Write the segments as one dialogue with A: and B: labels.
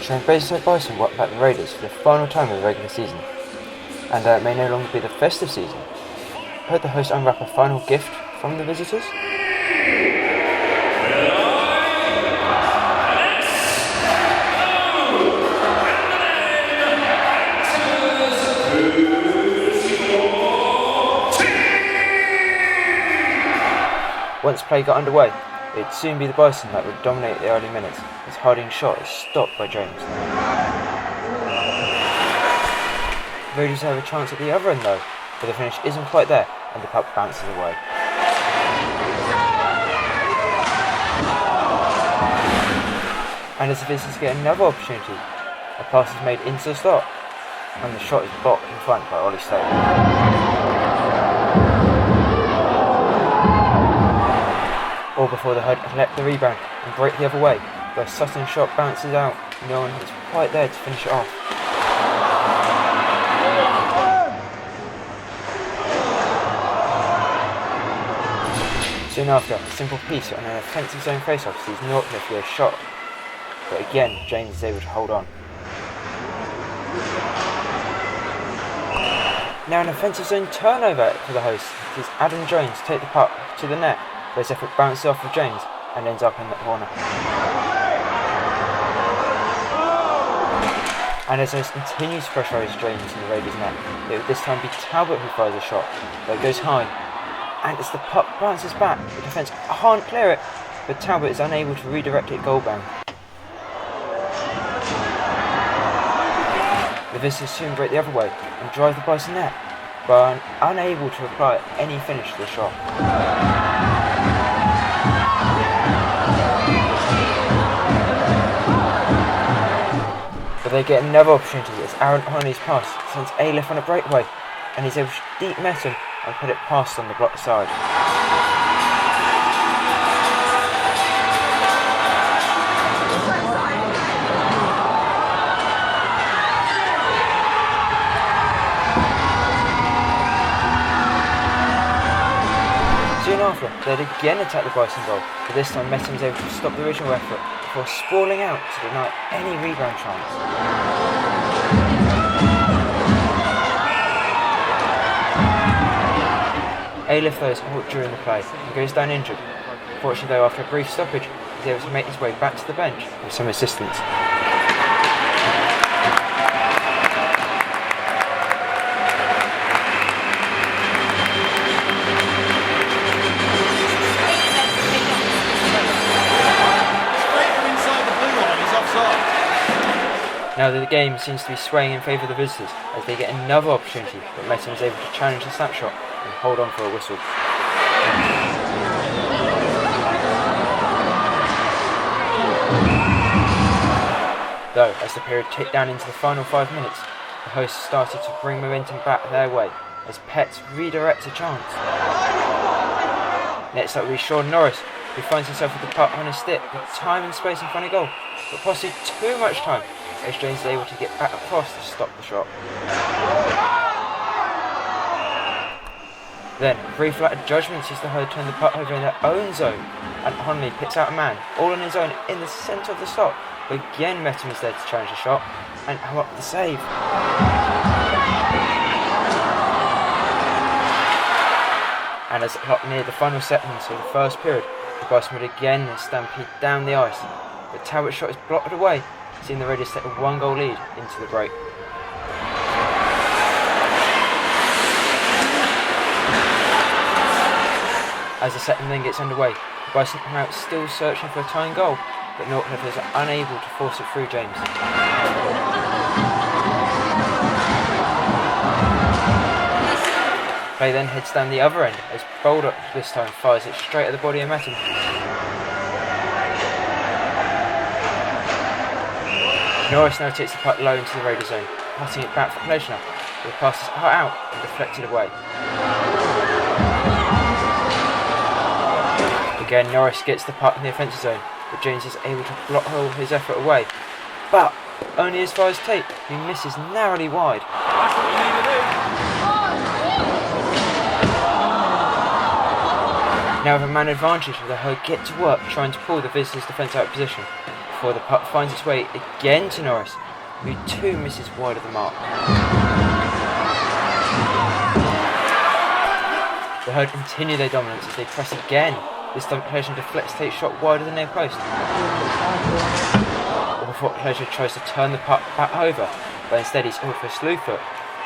A: showing Basingstoke Bison work back the Raiders for the final time of the regular season. And it may no longer be the festive season. Heard the host unwrap a final gift from the visitors? Once play got underway, it'd soon be the Bison that would dominate the early minutes, as Harding's shot is stopped by James. The Raiders have a chance at the other end though, but the finish isn't quite there and the puck bounces away. And as the visitors get another opportunity, a pass is made into the slot, and the shot is blocked in front by Ollie Stoke. All before the Hood collect the rebound and break the other way, where Sutton's shot bounces out, no one is quite there to finish it off. Soon after, a simple piece on an offensive zone face-off sees Northcliffe with a shot, but again James is able to hold on. Now an offensive zone turnover for the hosts sees Adam Jones take the puck to the net, where his effort bounces off of James and ends up in the corner. And as Jones continues to pressurise James in the Raiders' net, it will this time be Talbot who fires a shot, but it goes high. And as the puck bounces back, the defence can't clear it, but Talbot is unable to redirect it goalbound. The visitors soon break the other way and drive the Bison net, but are unable to apply any finish to the shot. But they get another opportunity as Aaron Honey's pass sends Aleph on a breakaway, and he's able to deep met him and put it past on the block side. Soon after, they'd again attack the Bison goal, but this time Messam was able to stop the original effort before sprawling out to deny any rebound chance. Aleph though is caught during the play and goes down injured. Fortunately though, after a brief stoppage, he's able to make his way back to the bench with some assistance. Now the game seems to be swaying in favour of the visitors as they get another opportunity, but Messam is able to challenge the snapshot and hold on for a whistle. Though, as the period ticked down into the final 5 minutes, the hosts started to bring momentum back their way as Petts redirects a chance. Next up will be Sean Norris, who finds himself with the puck on his stick with time and space in front of goal, but possibly too much time, as James is able to get back across to stop the shot. Then, a brief lack of judgment sees the Herd turn the puck over in their own zone, and Honley picks out a man, all on his own in the centre of the slot, but again Metten is there to challenge the shot, and come up with the save. And as the clock neared the final seconds of the first period, the Bison would again stampede down the ice, but Talbot's shot is blocked away, seeing the Raiders take a 1-goal lead into the break. As the second then gets underway, the Bison come out still searching for a tying goal, but Northcliffe is unable to force it through James. Play then heads down the other end as Baldock this time fires it straight at the body of Metten. Norris now takes the puck low into the Raider zone, passing it back for Plesner, who passes out and deflected away. Again, Norris gets the puck in the offensive zone, but James is able to block all his effort away. But only as far as Tate, who misses narrowly wide.
B: That's what you need to do.
A: Now with a man advantage, the Herd get to work trying to pull the visitors' defence out of position. before the puck finds its way again to Norris, who too misses wide of the mark. The Herd continue their dominance as they press again. This time Pleasure deflects to take a shot wide of the near post. Or before Pleasure tries to turn the puck back over, but instead he's ordered for a slew foot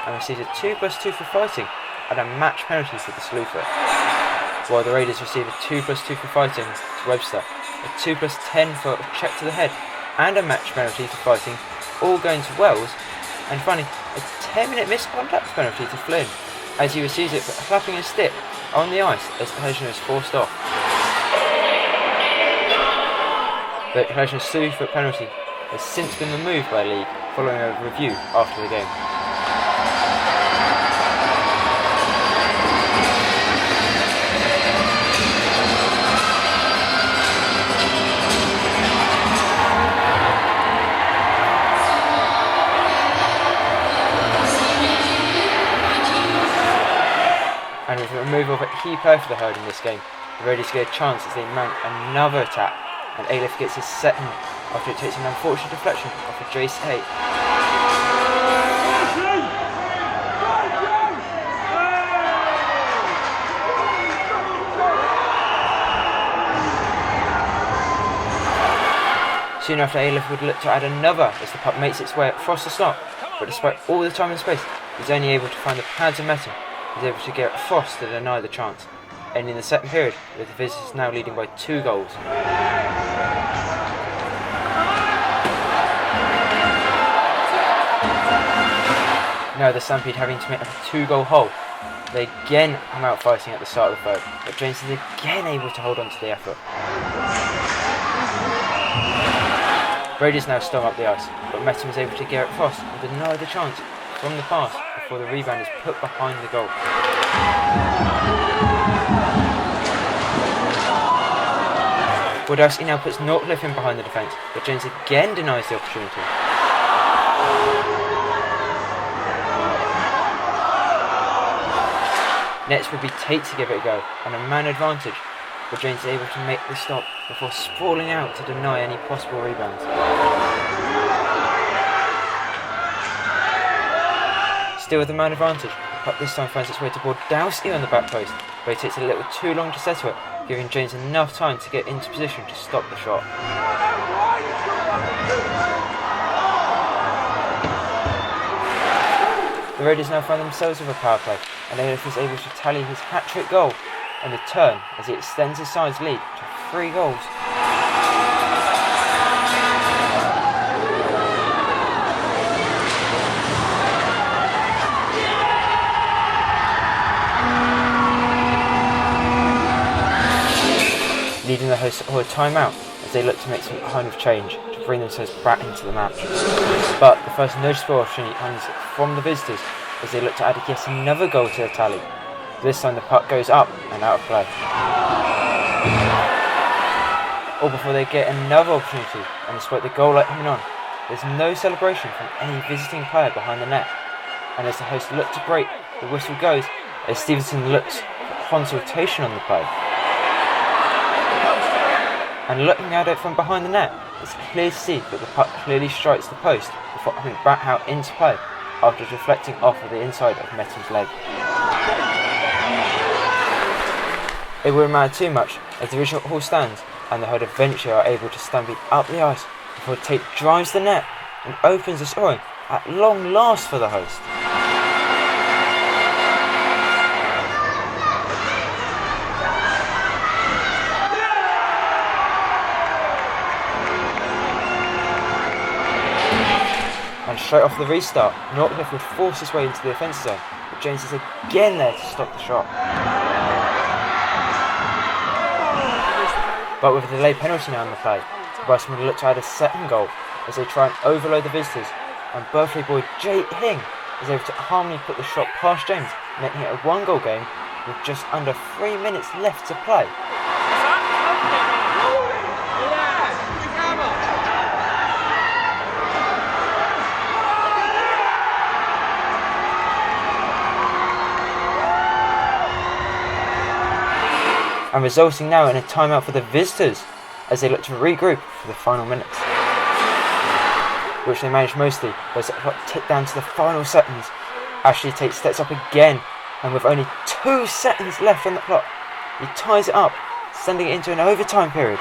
A: and receives a 2+2 for fighting and a match penalty for the slew foot. While the Raiders receive a 2+2 for fighting to Webster, a 2+10 for a check to the head, and a match penalty for fighting, all going to Wells, and finally a 10-minute misconduct penalty to Flynn, as he receives it for clapping a stick on the ice as collision is forced off. The collision slew foot penalty has since been removed by the league following a review after the game. And with the removal of a key player for the Herd in this game, the Raiders get a chance as they mount another attack, and Aleph gets his second after it takes an unfortunate deflection off a Jace 8. Soon after, Aleph would look to add another as the puck makes its way across the slot, but despite all the time and space, he's only able to find the pads of Metal. He's able to get Frost to deny the chance, ending the second period with the visitors now leading by 2 goals. Now the Stampede having to make up a 2-goal hole. They again come out fighting at the start of the third, but James is again able to hold on to the effort. Raiders now storm up the ice, but Metum is able to get Frost and deny the chance from the pass before the rebound is put behind the goal. Wardowski now puts Norcliffe in behind the defence, but James again denies the opportunity. Nets would be Tate to give it a go, and a man advantage, but James is able to make the stop before sprawling out to deny any possible rebounds. Still with the man advantage, the puck this time finds its way to Wardowski on the back post, but he takes a little too long to settle it, giving James enough time to get into position to stop the shot. The Raiders now find themselves with a power play, and Aleph is able to tally his hat-trick goal on the turn as he extends his side's lead to 3 goals. Leading the hosts to a timeout as they look to make some kind of change to bring themselves back into the match. But the first noticeable opportunity comes from the visitors as they look to add yet another goal to the tally. This time the puck goes up and out of play. All before they get another opportunity, and despite the goal light coming on, there's no celebration from any visiting player behind the net. And as the hosts look to break, the whistle goes as Stevenson looks for consultation on the play. And looking at it from behind the net, it's clear to see that the puck clearly strikes the post before coming back out into play after deflecting off of the inside of Meton's leg. It wouldn't matter too much as the original haul stands and the Herd eventually are able to stampede up the ice before Tate drives the net and opens the scoring at long last for the host. And straight off the restart, Norcliffe would force his way into the offensive zone, but James is again there to stop the shot. But with a delayed penalty now in the play, Bison would look to add a second goal as they try and overload the visitors, and birthday boy Jay Hing is able to calmly put the shot past James, making it a 1-goal game with just under 3 minutes left to play. And resulting now in a timeout for the visitors as they look to regroup for the final minutes. which they manage mostly, but as the clock ticked down to the final seconds, Ashley Tate steps up again, and with only 2 seconds left on the clock, he ties it up, sending it into an overtime period.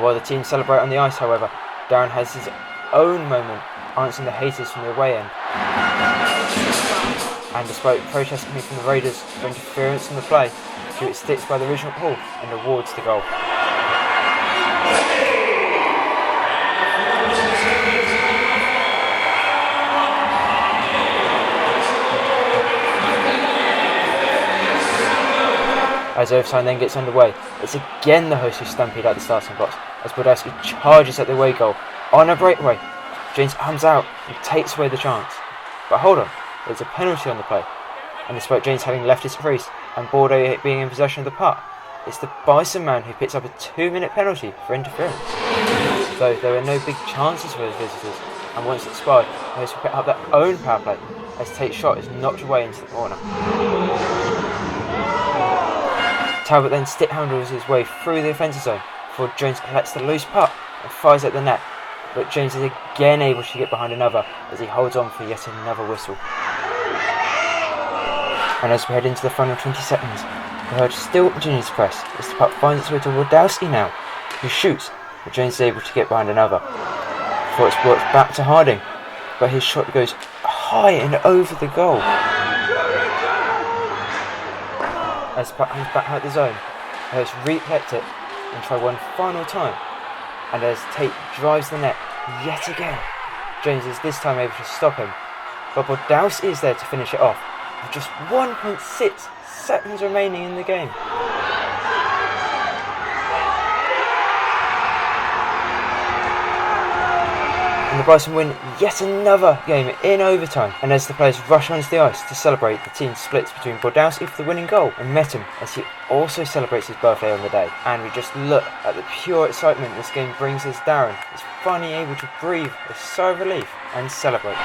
A: While the team celebrate on the ice, however, Darren has his own moment answering the haters from the away end. And despite protests coming from the Raiders for interference in the play, Hewitt sticks by the original call and awards the goal. As overtime then gets underway, it's again the hosts who stampede out the starting blocks as Bordowski charges at the away goal on a breakaway. James comes out and takes away the chance. But hold on, there's a penalty on the play, and despite James having left his crease and Bordeaux being in possession of the puck, it's the Bison man who picks up a 2-minute penalty for interference. Though there were no big chances for his visitors, and once it expired, the hosts will pick up their own power play as Tate's shot is knocked away into the corner. Talbot then stick handles his way through the offensive zone before Jones collects the loose puck and fires at the net, but Jones is again able to get behind another as he holds on for yet another whistle. And as we head into the final 20 seconds, the herd still continues to press as the puck finds its way to Wardowski now, who shoots, but Jones is able to get behind another before it's worked back to Harding, but his shot goes high and over the goal. As the puck comes back out the zone, the hosts replay it and try one final time, and as Tate drives the net yet again, Jones is this time able to stop him, but Bordowski is there to finish it off with just 1.6 seconds remaining in the game. And the Bison win yet another game in overtime, and as the players rush onto the ice to celebrate, the team splits between Bordowski for the winning goal and Metten as he also celebrates his birthday on the day. And we just look at the pure excitement this game brings as Darren is finally able to breathe a sigh of relief and celebrate.